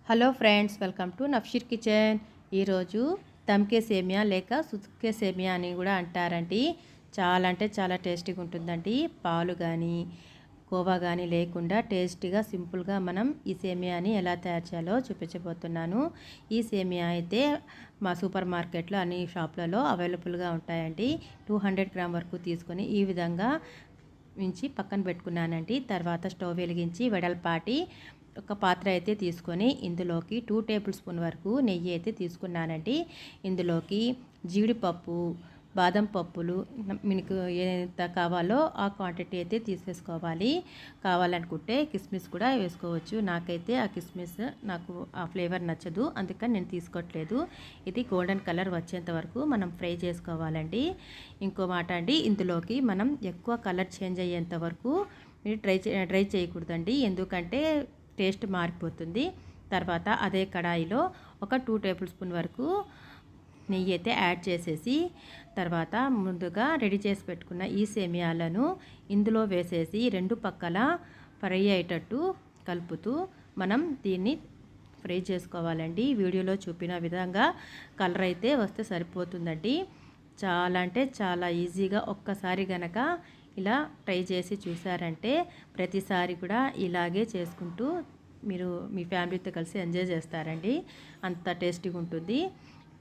Hello friends, welcome to Nafsheer kitchen. ఈరోజు దమ్కే సేమియా లేక సుత్కే సేమియా అని కూడా అంటారండి. చాలా అంటే చాలా టేస్టీగా ఉంటుందండి. పాలు కానీ కోవా కానీ లేకుండా టేస్టీగా సింపుల్గా మనం ఈ సేమియాని ఎలా తయారు చేయాలో చూపించబోతున్నాను. ఈ సేమియా అయితే మా సూపర్ మార్కెట్లో అన్ని షాపులలో అవైలబుల్గా ఉంటాయండి. 200 గ్రామ్ వరకు తీసుకొని ఈ విధంగా ఉంచి పక్కన పెట్టుకున్నానండి. తర్వాత స్టవ్ వెలిగించి వెడల్పాటి ఒక పాత్ర అయితే తీసుకొని ఇందులోకి 2 టేబుల్ స్పూన్ వరకు నెయ్యి అయితే తీసుకున్నానండి. ఇందులోకి జీడిపప్పు, బాదం పప్పులు మీకు ఎంత కావాలో ఆ క్వాంటిటీ అయితే తీసేసుకోవాలి. కావాలనుకుంటే కిస్మిస్ కూడా వేసుకోవచ్చు. నాకైతే ఆ కిస్మిస్ నాకు ఆ ఫ్లేవర్ నచ్చదు, అందుకని నేను తీసుకోవట్లేదు. ఇది గోల్డెన్ కలర్ వచ్చేంత వరకు మనం ఫ్రై చేసుకోవాలండి. ఇంకో మాట అండి, ఇందులోకి మనం ఎక్కువ కలర్ చేంజ్ అయ్యేంత వరకు మీరు డ్రై చేయకూడదండి, ఎందుకంటే టేస్ట్ మారిపోతుంది. తర్వాత అదే కడాయిలో ఒక 2 టేబుల్ స్పూన్ వరకు నెయ్యి అయితే యాడ్ చేసేసి తర్వాత ముందుగా రెడీ చేసి పెట్టుకున్న ఈ సేమియాలను ఇందులో వేసేసి రెండు పక్కల ఫ్రై అయ్యేటట్టు కలుపుతూ మనం దీన్ని ఫ్రై చేసుకోవాలండి. వీడియోలో చూపిన విధంగా కలర్ అయితే వస్తే సరిపోతుందండి. చాలా అంటే చాలా ఈజీగా ఒక్కసారి గనక ఇలా ట్రై చేసి చూసారంటే ప్రతిసారి కూడా ఇలాగే చేసుకుంటూ మీరు మీ ఫ్యామిలీతో కలిసి ఎంజాయ్ చేస్తారండి. అంత టేస్టీగా ఉంటుంది.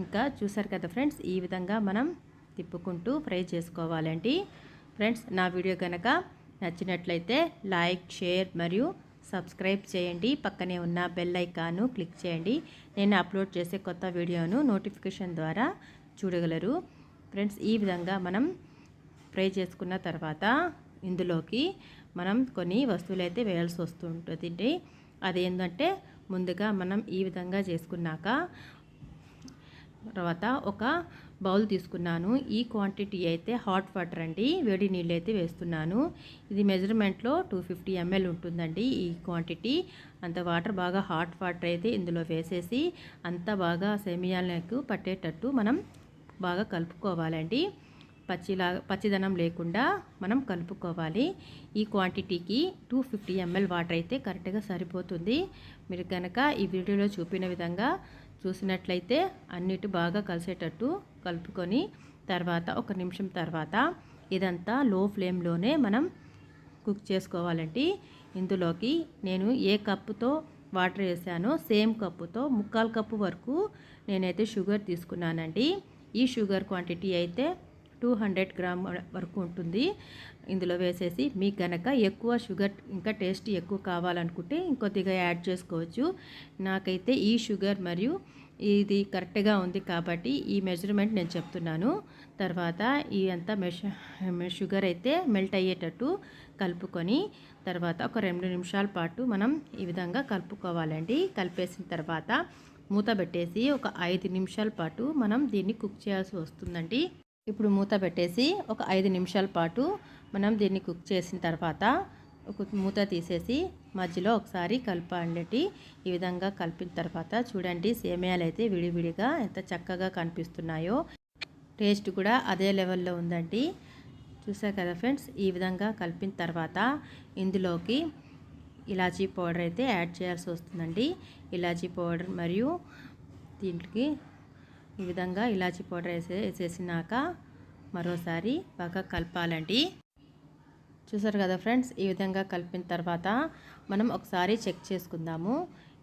ఇంకా చూసారు కదా ఫ్రెండ్స్, ఈ విధంగా మనం తిప్పుకుంటూ ఫ్రై చేసుకోవాలండి. ఫ్రెండ్స్, నా వీడియో కనుక నచ్చినట్లయితే లైక్, షేర్ మరియు సబ్స్క్రైబ్ చేయండి. పక్కనే ఉన్న బెల్ ఐకాను క్లిక్ చేయండి. నేను అప్లోడ్ చేసే కొత్త వీడియోను నోటిఫికేషన్ ద్వారా చూడగలరు. ఫ్రెండ్స్, ఈ విధంగా మనం ఫ్రై చేసుకున్న తర్వాత ఇందులోకి మనం కొన్ని వస్తువులు అయితే వేయాల్సి వస్తుంటుంది. అదేంటంటే ముందుగా మనం ఈ విధంగా చేసుకున్నాక తర్వాత ఒక బౌల్ తీసుకున్నాను. ఈ క్వాంటిటీ అయితే హాట్ వాటర్ అండి, వేడి నీళ్ళు అయితే వేస్తున్నాను. ఇది మెజర్మెంట్లో 250 ml ఉంటుందండి ఈ క్వాంటిటీ. అంత వాటర్ బాగా హాట్ వాటర్ అయితే ఇందులో వేసేసి అంతా బాగా సేమియాలకు పట్టేటట్టు మనం బాగా కలుపుకోవాలండి. పచ్చిదనం లేకుండా మనం కలుపుకోవాలి. ఈ క్వాంటిటీకి 250 ml వాటర్ అయితే కరెక్ట్గా సరిపోతుంది. మీరు కనుక ఈ వీడియోలో చూపిన విధంగా చూసినట్లయితే అన్నిటి బాగా కలిసేటట్టు కలుపుకొని తర్వాత ఒక నిమిషం తర్వాత ఇదంతా లో ఫ్లేమ్లోనే మనం కుక్ చేసుకోవాలండి. ఇందులోకి నేను ఏ కప్పుతో వాటర్ వేసానో సేమ్ కప్పుతో 1/4 కప్పు వరకు నేనైతే షుగర్ తీసుకున్నానండి. ఈ షుగర్ క్వాంటిటీ అయితే 200 గ్రామ్ వరకు ఉంటుంది. ఇందులో వేసేసి మీకు కనుక ఎక్కువ షుగర్ ఇంకా టేస్ట్ ఎక్కువ కావాలనుకుంటే ఇంకొద్దిగా యాడ్ చేసుకోవచ్చు. నాకైతే ఈ షుగర్ మరియు ఇది కరెక్ట్గా ఉంది కాబట్టి ఈ మెజర్మెంట్ నేను చెప్తున్నాను. తర్వాత ఈ అంతా షుగర్ అయితే మెల్ట్ అయ్యేటట్టు కలుపుకొని తర్వాత ఒక 2 నిమిషాల పాటు మనం ఈ విధంగా కలుపుకోవాలండి. కలిపేసిన తర్వాత మూత పెట్టేసి ఒక 5 నిమిషాల పాటు మనం దీన్ని కుక్ చేయాల్సి వస్తుందండి. ఇప్పుడు మూత పెట్టేసి ఒక 5 నిమిషాల పాటు మనం దీన్ని కుక్ చేసిన తర్వాత ఒక మూత తీసేసి మధ్యలో ఒకసారి కలపండి. ఈ విధంగా కలిపిన తర్వాత చూడండి, సేమియాలు అయితే విడివిడిగా ఎంత చక్కగా కనిపిస్తున్నాయో, టేస్ట్ కూడా అదే లెవెల్లో ఉందండి. చూసారు కదా ఫ్రెండ్స్, ఈ విధంగా కలిపిన తర్వాత ఇందులోకి ఇలాచీ పౌడర్ అయితే యాడ్ చేయాల్సి వస్తుందండి. ఇలాచీ పౌడర్ మరియు దీంట్లోకి ఈ విధంగా ఇలాచీ పౌడర్ వేసేసినాక మరోసారి బాగా కలపాలండి. చూసారు కదా ఫ్రెండ్స్, ఈ విధంగా కలిపిన తర్వాత మనం ఒకసారి చెక్ చేసుకుందాము.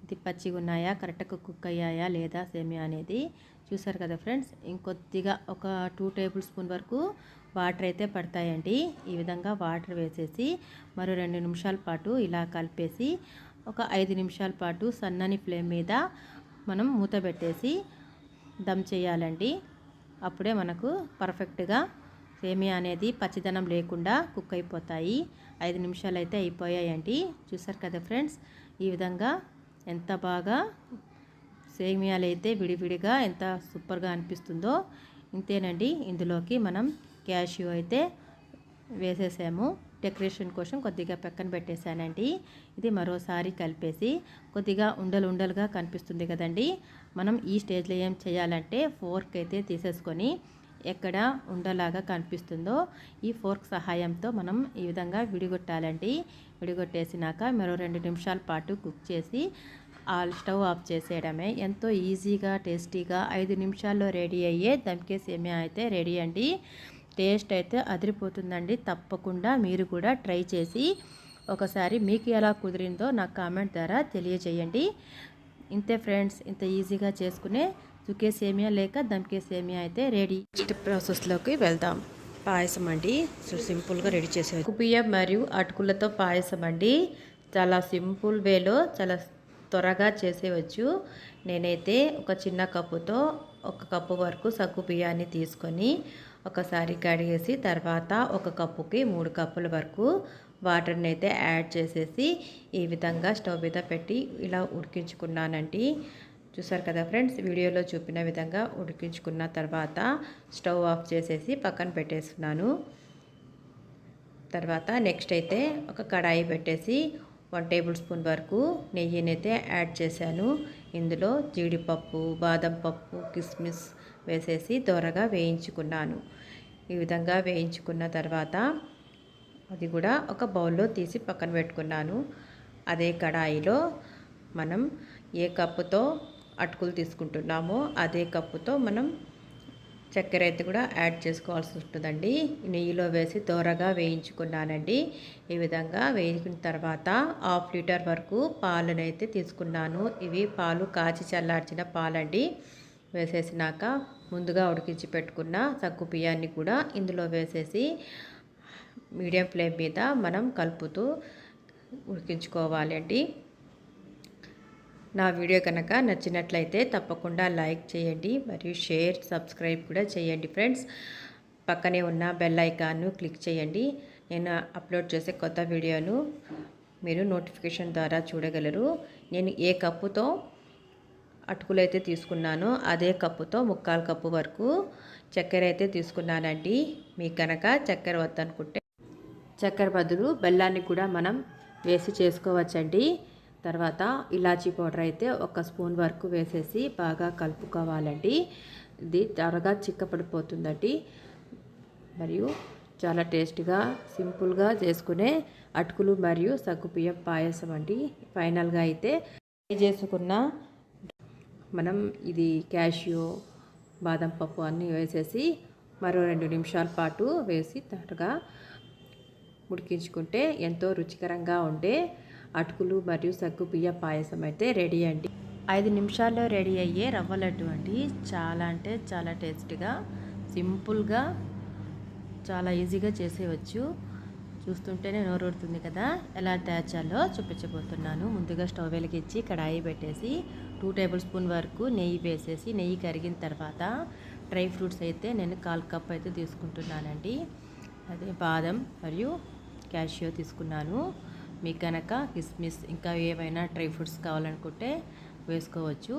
ఇది పచ్చిగా ఉన్నాయా, కరెక్ట్గా కుక్ అయ్యాయా లేదా సేమియా అనేది. చూసారు కదా ఫ్రెండ్స్, ఇంకొద్దిగా ఒక 2 టేబుల్ స్పూన్ వరకు వాటర్ అయితే పడతాయండి. ఈ విధంగా వాటర్ వేసేసి మరో 2 నిమిషాల పాటు ఇలా కలిపేసి ఒక 5 నిమిషాల పాటు సన్నని ఫ్లేమ్ మీద మనం మూత పెట్టేసి దమ్ చేయాలండి. అప్పుడే మనకు పర్ఫెక్ట్గా సేమియా అనేది పచ్చిదనం లేకుండా కుక్ అయిపోతాయి. 5 నిమిషాలు అయితే అయిపోయాయండి. చూసారు కదా ఫ్రెండ్స్, ఈ విధంగా ఎంత బాగా సేమియాలు అయితే విడివిడిగా ఎంత సూపర్గా అనిపిస్తుందో. ఇంతేనండి. ఇందులోకి మనం క్యాష్యూ అయితే వేసేసాము. డెకరేషన్ కోసం కొద్దిగా పక్కన పెట్టేశానండి. ఇది మరోసారి కలిపేసి కొద్దిగా ఉండలుగా కనిపిస్తుంది కదండి. మనం ఈ స్టేజ్లో ఏం చేయాలంటే ఫోర్క్ అయితే తీసేసుకొని ఎక్కడ ఉండలాగా కనిపిస్తుందో ఈ ఫోర్క్ సహాయంతో మనం ఈ విధంగా విడిగొట్టాలండి. విడిగొట్టేసినాక మరో 2 నిమిషాల పాటు కుక్ చేసి స్టవ్ ఆఫ్ చేసేయడమే. ఎంతో ఈజీగా టేస్టీగా 5 నిమిషాల్లో రెడీ అయ్యే దమ్కే సేమియా అయితే రెడీ అండి. టేస్ట్ అయితే అదిరిపోతుందండి. తప్పకుండా మీరు కూడా ట్రై చేసి ఒకసారి మీకు ఎలా కుదిరిందో నాకు కామెంట్ ద్వారా తెలియజేయండి. ఇంతే ఫ్రెండ్స్, ఇంత ఈజీగా చేసుకునే చుకే సేమియా లేక దమ్కే సేమియా అయితే రెడీ. నెక్స్ట్ ప్రాసెస్లోకి వెళ్దాం. పాయసం అండి, సింపుల్గా రెడీ చేసేది బియ్యం మరియు అటుకులతో పాయసం అండి. చాలా సింపుల్ వేలో చాలా త్వరగా చేసేవచ్చు. నేనైతే ఒక చిన్న కప్పుతో 1 కప్పు వరకు సగ్గు బియ్యాన్ని తీసుకొని ఒకసారి కడిగేసి తర్వాత 1 కప్పుకి 3 కప్పుల వరకు వాటర్ని అయితే యాడ్ చేసేసి ఈ విధంగా స్టవ్ మీద పెట్టి ఇలా ఉడికించుకున్నానండి. చూసారు కదా ఫ్రెండ్స్, వీడియోలో చూపిన విధంగా ఉడికించుకున్న తర్వాత స్టవ్ ఆఫ్ చేసేసి పక్కన పెట్టేస్తున్నాను. తర్వాత నెక్స్ట్ అయితే ఒక కడాయి పెట్టేసి 1 టేబుల్ స్పూన్ వరకు నెయ్యినైతే యాడ్ చేశాను. ఇందులో జీడిపప్పు, బాదం పప్పు, కిస్మిస్ వేసేసి దోరగా వేయించుకున్నాను. ఈ విధంగా వేయించుకున్న తర్వాత అది కూడా ఒక బౌల్లో తీసి పక్కన పెట్టుకున్నాను. అదే కడాయిలో మనం ఏ కప్పుతో అటుకులు తీసుకుంటున్నామో అదే కప్పుతో మనం చక్కెర అయితే కూడా యాడ్ చేసుకోవాల్సి ఉంటుందండి. నెయ్యిలో వేసి దోరగా వేయించుకున్నానండి. ఈ విధంగా వేయించిన తర్వాత 1/2 లీటర్ వరకు పాలనైతే తీసుకున్నాను. ఇవి పాలు కాచి చల్లార్చిన పాలండి. వేసేసినాక ముందుగా ఉడికించి పెట్టుకున్న సగ్గు బియ్యాన్ని కూడా ఇందులో వేసేసి మీడియం ఫ్లేమ్ మీద మనం కలుపుతూ ఉడికించుకోవాలండి. నా వీడియో కనుక నచ్చినట్లయితే తప్పకుండా లైక్ చేయండి మరియు షేర్, సబ్స్క్రైబ్ కూడా చేయండి ఫ్రెండ్స్. పక్కనే ఉన్న బెల్ ఐకాన్ను క్లిక్ చేయండి. నేను అప్లోడ్ చేసే కొత్త వీడియోను మీరు నోటిఫికేషన్ ద్వారా చూడగలరు. నేను ఏ కప్పుతో అటుకులు అయితే తీసుకున్నానో అదే కప్పుతో 1/4 కప్పు వరకు చక్కెర అయితే తీసుకున్నానండి. మీకు కనుక చక్కెర వద్దనుకుంటే చక్కెర బదులు బెల్లాన్ని కూడా మనం వేసి చేసుకోవచ్చండి. తర్వాత ఇలాచీ పౌడర్ అయితే 1 స్పూన్ వరకు వేసేసి బాగా కలుపుకోవాలండి. ఇది త్వరగా చిక్కపడిపోతుందండి. మరియు చాలా టేస్టీగా సింపుల్గా చేసుకునే అటుకులు మరియు సగ్గుబియ్యం పాయసం అండి. ఫైనల్గా అయితే చేసుకున్న మనం ఇది క్యాషియో, బాదం పప్పు అన్నీ వేసేసి మరో 2 నిమిషాల పాటు వేసి త్వరగా ఉడికించుకుంటే ఎంతో రుచికరంగా ఉండే అటుకులు మరియు సగ్గుబియ్యం పాయసం అయితే రెడీ అండి. 5 నిమిషాల్లో రెడీ అయ్యే రవ్వ లడ్డు అండి. చాలా అంటే చాలా టేస్టీగా, సింపుల్గా, చాలా ఈజీగా చేసేయవచ్చు. చూస్తుంటేనే నోరూరుతుంది కదా. ఎలా తయారు చేయాలో చూపించబోతున్నాను. ముందుగా స్టవ్ వెలిగించి కడాయి పెట్టేసి 2 టేబుల్ స్పూన్ వరకు నెయ్యి వేసేసి నెయ్యి కరిగిన తర్వాత డ్రై ఫ్రూట్స్ అయితే నేను 1/4 కప్ అయితే తీసుకుంటున్నానండి. అదే బాదం మరియు క్యాషియో తీసుకున్నాను. మీకు కనుక కిస్మిస్ ఇంకా ఏవైనా డ్రై ఫ్రూట్స్ కావాలనుకుంటే వేసుకోవచ్చు.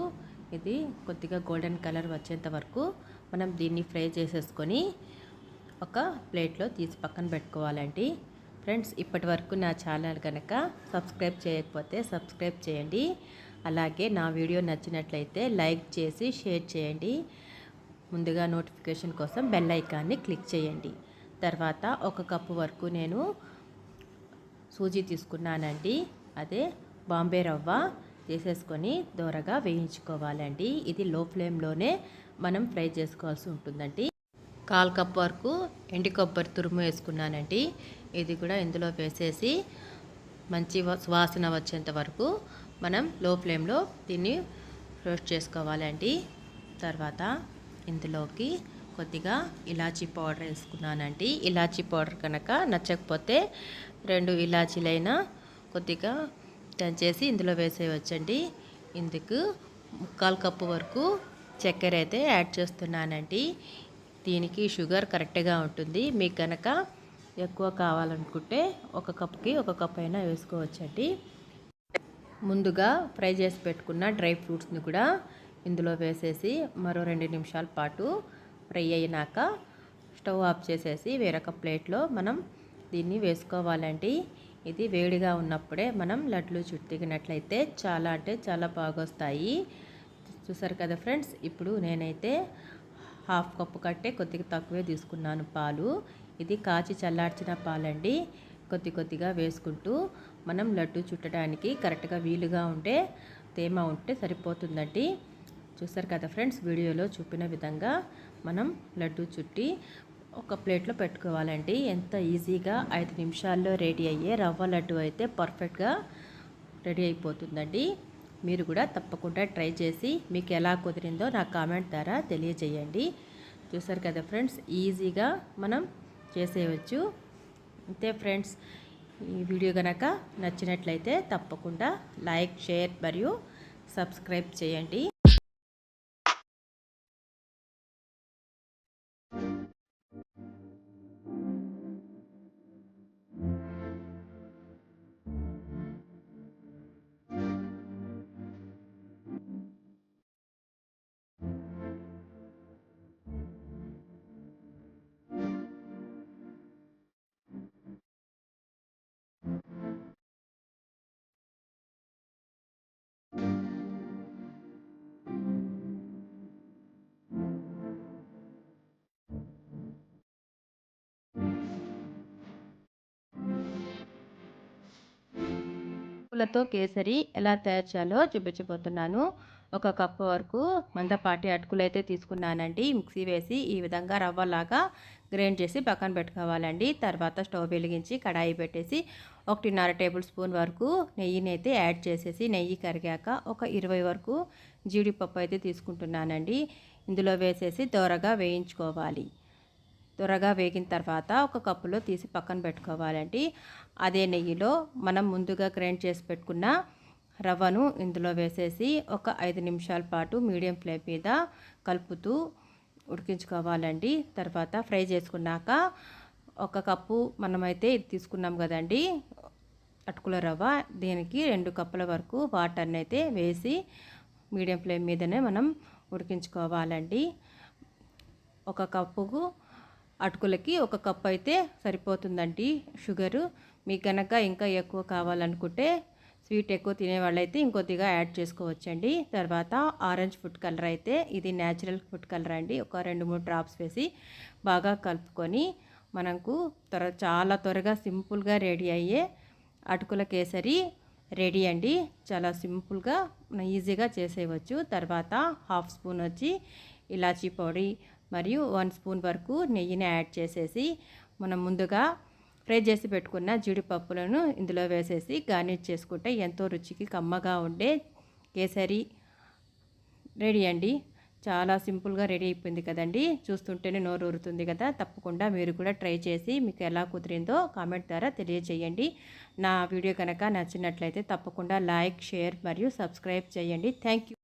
ఇది కొద్దిగా గోల్డెన్ కలర్ వచ్చేంత వరకు మనం దీన్ని ఫ్రై చేసేసుకొని ఒక ప్లేట్లో తీసి పక్కన పెట్టుకోవాలండి. ఫ్రెండ్స్, ఇప్పటి వరకు నా ఛానల్ కనుక సబ్స్క్రైబ్ చేయకపోతే సబ్స్క్రైబ్ చేయండి. అలాగే నా వీడియో నచ్చినట్లయితే లైక్ చేసి షేర్ చేయండి. ముందుగా నోటిఫికేషన్ కోసం బెల్ ఐకాన్ని క్లిక్ చేయండి. తర్వాత 1 కప్పు వరకు నేను సూజీ తీసుకున్నానండి. అదే బాంబే రవ్వ చేసేసుకొని దోరగా వేయించుకోవాలండి. ఇది లో ఫ్లేమ్లోనే మనం ఫ్రై చేసుకోవాల్సి ఉంటుందండి. 1/4 కప్ వరకు ఎండు కొబ్బరి తురుము వేసుకున్నానండి. ఇది కూడా ఇందులో వేసేసి మంచి వాసన వచ్చేంత వరకు మనం లో ఫ్లేమ్లో దీన్ని రోస్ట్ చేసుకోవాలండి. తర్వాత ఇందులోకి కొద్దిగా ఇలాచీ పౌడర్ వేసుకున్నానండి. ఇలాచీ పౌడర్ కనుక నచ్చకపోతే 2 ఇలాచీలైనా కొద్దిగా దంచేసి ఇందులో వేసేయవచ్చండి. ఇందుకు 1/4 కప్పు వరకు చక్కెర అయితే యాడ్ చేస్తున్నానండి. దీనికి షుగర్ కరెక్ట్గా ఉంటుంది. మీకు కనుక ఎక్కువ కావాలనుకుంటే 1 కప్పుకి 1 కప్ అయినా వేసుకోవచ్చండి. ముందుగా ఫ్రై చేసి పెట్టుకున్న డ్రై ఫ్రూట్స్ని కూడా ఇందులో వేసేసి మరో 2 నిమిషాల పాటు ఫ్రై అయినాక స్టవ్ ఆఫ్ చేసేసి వేరొక ప్లేట్లో మనం దీన్ని వేసుకోవాలండి. ఇది వేడిగా ఉన్నప్పుడే మనం లడ్లు చుట్టినట్లయితే చాలా అంటే చాలా బాగా వస్తాయి. చూసారు కదా ఫ్రెండ్స్, ఇప్పుడు నేనైతే 1/2 కప్పు కంటే కొద్దిగా తక్కువే తీసుకున్నాను పాలు. ఇది కాచి చల్లార్చిన పాలండి. కొద్దిగా వేసుకుంటూ మనం లడ్డు చుట్టడానికి కరెక్ట్గా వీలుగా ఉంటే తేమ ఉంటే సరిపోతుందండి. చూసారు కదా ఫ్రెండ్స్, వీడియోలో చూపిన విధంగా మనం లడ్డు చుట్టి ఒక ప్లేట్లో పెట్టుకోవాలండి. ఎంత ఈజీగా 5 నిమిషాల్లో రెడీ అయ్యే రవ్వ లడ్డు అయితే పర్ఫెక్ట్గా రెడీ అయిపోతుందండి. మీరు కూడా తప్పకుండా ట్రై చేసి మీకు ఎలా కుదిరిందో నాకు కామెంట్ ద్వారా తెలియజేయండి. చూసారు కదా ఫ్రెండ్స్, ఈజీగా మనం చేసేయవచ్చు. అంతే ఫ్రెండ్స్, ఈ వీడియో కనుక నచ్చినట్లయితే తప్పకుండా లైక్, షేర్ మరియు సబ్స్క్రైబ్ చేయండి. పూలతో కేసరి ఎలా తయారు చేయాలో చూపించబోతున్నాను. ఒక కప్పు వరకు మందపాటి అటుకులు అయితే తీసుకున్నానండి. మిక్సీ వేసి ఈ విధంగా రవ్వలాగా గ్రైండ్ చేసి పక్కన పెట్టుకోవాలండి. తర్వాత స్టవ్ వెలిగించి కడాయి పెట్టేసి 1.5 టేబుల్ స్పూన్ వరకు నెయ్యిని అయితే యాడ్ చేసేసి, నెయ్యి కరిగాక ఒక 20 వరకు జీడిపప్పు అయితే తీసుకుంటున్నానండి. ఇందులో వేసేసి దోరగా వేయించుకోవాలి. త్వరగా వేగిన తర్వాత ఒక కప్పులో తీసి పక్కన పెట్టుకోవాలండి. అదే నెయ్యిలో మనం ముందుగా గ్రైండ్ చేసి పెట్టుకున్న రవ్వను ఇందులో వేసేసి ఒక 5 నిమిషాల పాటు మీడియం ఫ్లేమ్ మీద కలుపుతూ ఉడికించుకోవాలండి. తర్వాత ఫ్రై చేసుకున్నాక ఒక కప్పు మనమైతే ఇది తీసుకున్నాం కదండి అటుకుల రవ్వ, దీనికి 2 కప్పుల వరకు వాటర్ని అయితే వేసి మీడియం ఫ్లేమ్ మీదనే మనం ఉడికించుకోవాలండి. ఒక కప్పుకు అటుకులకి ఒక కప్ అయితే సరిపోతుందండి షుగరు. మీకు కనుక ఇంకా ఎక్కువ కావాలనుకుంటే, స్వీట్ ఎక్కువ తినేవాళ్ళైతే ఇంకొద్దిగా యాడ్ చేసుకోవచ్చండి. తర్వాత ఆరెంజ్ ఫుడ్ కలర్ అయితే ఇది న్యాచురల్ ఫుడ్ కలర్ అండి. ఒక 2-3 డ్రాప్స్ వేసి బాగా కలుపుకొని మనకు చాలా త్వరగా సింపుల్గా రెడీ అయ్యే అటుకుల కేసరి రెడీ అండి. చాలా సింపుల్గా ఈజీగా చేసేయవచ్చు. తర్వాత 1/2 స్పూన్ వచ్చి ఇలాచీ పొడి మరియు 1 స్పూన్ వరకు నెయ్యిని యాడ్ చేసేసి మనం ముందుగా ఫ్రై చేసి పెట్టుకున్న జీడిపప్పులను ఇందులో వేసేసి గార్నిష్ చేసుకుంటే ఎంతో రుచికి కమ్మగా ఉండే కేసరి రెడీ అండి. చాలా సింపుల్గా రెడీ అయిపోయింది కదండి. చూస్తుంటేనే నోరు ఊరుతుంది కదా. తప్పకుండా మీరు కూడా ట్రై చేసి మీకు ఎలా కుదిరిందో కామెంట్ ద్వారా తెలియజేయండి. నా వీడియో కనుక నచ్చినట్లయితే తప్పకుండా లైక్, షేర్ మరియు సబ్స్క్రైబ్ చేయండి. Thank you.